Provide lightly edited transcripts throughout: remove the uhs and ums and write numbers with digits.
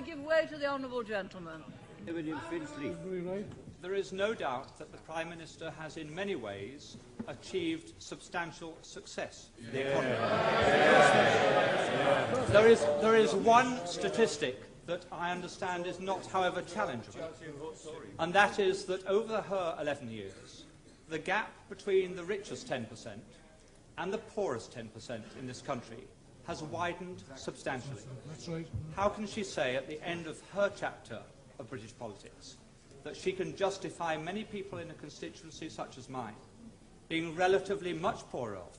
I give way to the honourable gentleman. There is no doubt that the Prime Minister has in many ways achieved substantial success in the economy. There is one statistic that I understand is not, however, challengeable, and that is that over her 11 years, the gap between the richest 10% and the poorest 10% in this country has widened substantially. That's right. How can she say at the end of her chapter of British politics that she can justify many people in a constituency such as mine being relatively much poorer off,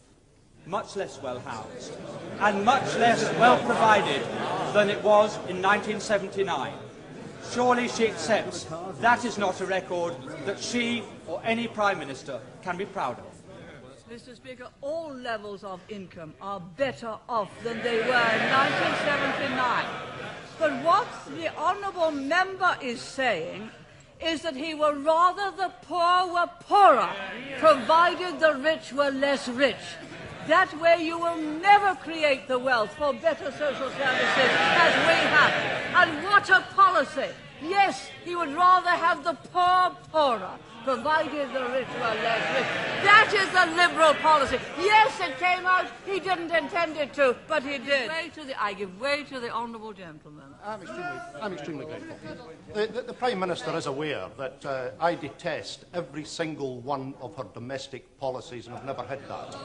much less well-housed, and much less well-provided than it was in 1979? Surely she accepts that is not a record that she or any Prime Minister can be proud of. Mr. Speaker, all levels of income are better off than they were in 1979. But what the honourable member is saying is that he would rather the poor were poorer, provided the rich were less rich. That way you will never create the wealth for better social services as we have. And what a policy! Yes, he would rather have the poor poorer, provided the rich were less rich. That is the Liberal policy. Yes, it came out. He didn't intend it to, but he did. I give way to the honourable gentleman. I'm extremely grateful. The Prime Minister is aware that I detest every single one of her domestic policies and have never hid that.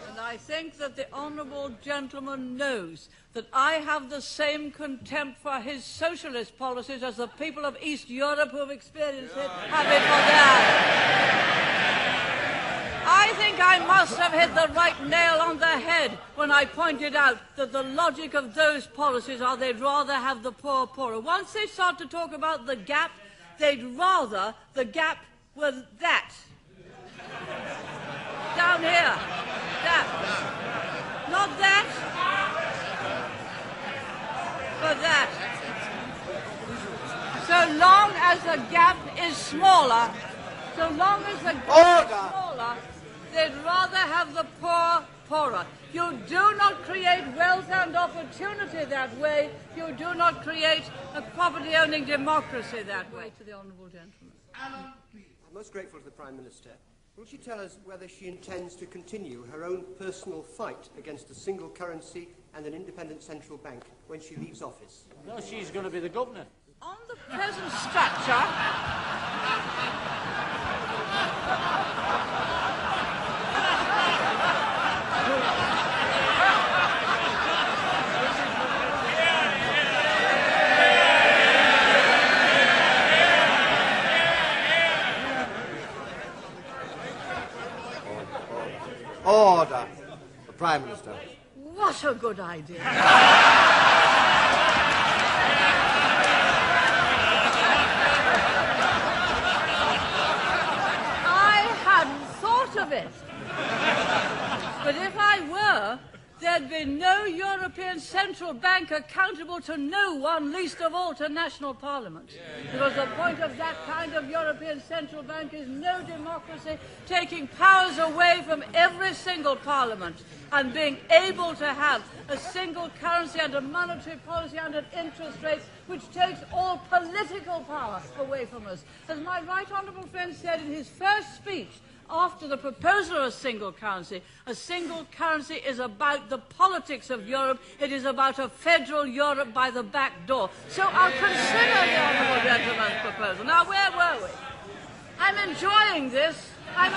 And I think that the honourable gentleman knows that I have the same contempt for his socialist policies as the people of East Europe who have experienced it have it for theirs. I think I must have hit the right nail on the head when I pointed out that the logic of those policies are they'd rather have the poor poorer. Once they start to talk about the gap, they'd rather the gap was that. Down here. That. Not that. But that. So long as the gap is smaller, they'd rather have the poor poorer. You do not create wealth and opportunity that way. You do not create a property-owning democracy that way. To the honourable gentleman. I'm most grateful to the Prime Minister. Will she tell us whether she intends to continue her own personal fight against a single currency and an independent central bank when she leaves office? No, she's going to be the governor. On the present structure, Order. The Prime Minister. what a good idea. Of it. But if I were, there'd be no European Central Bank accountable to no one, least of all to national parliaments. Because the point of that kind of European Central Bank is no democracy, taking powers away from every single parliament and being able to have a single currency and a monetary policy and an interest rate which takes all political power away from us. As my right honourable friend said in his first speech, after the proposal of a single currency is about the politics of Europe. It is about a federal Europe by the back door. So I'll consider the honourable gentleman's proposal. Now, where were we? I'm enjoying this. Right.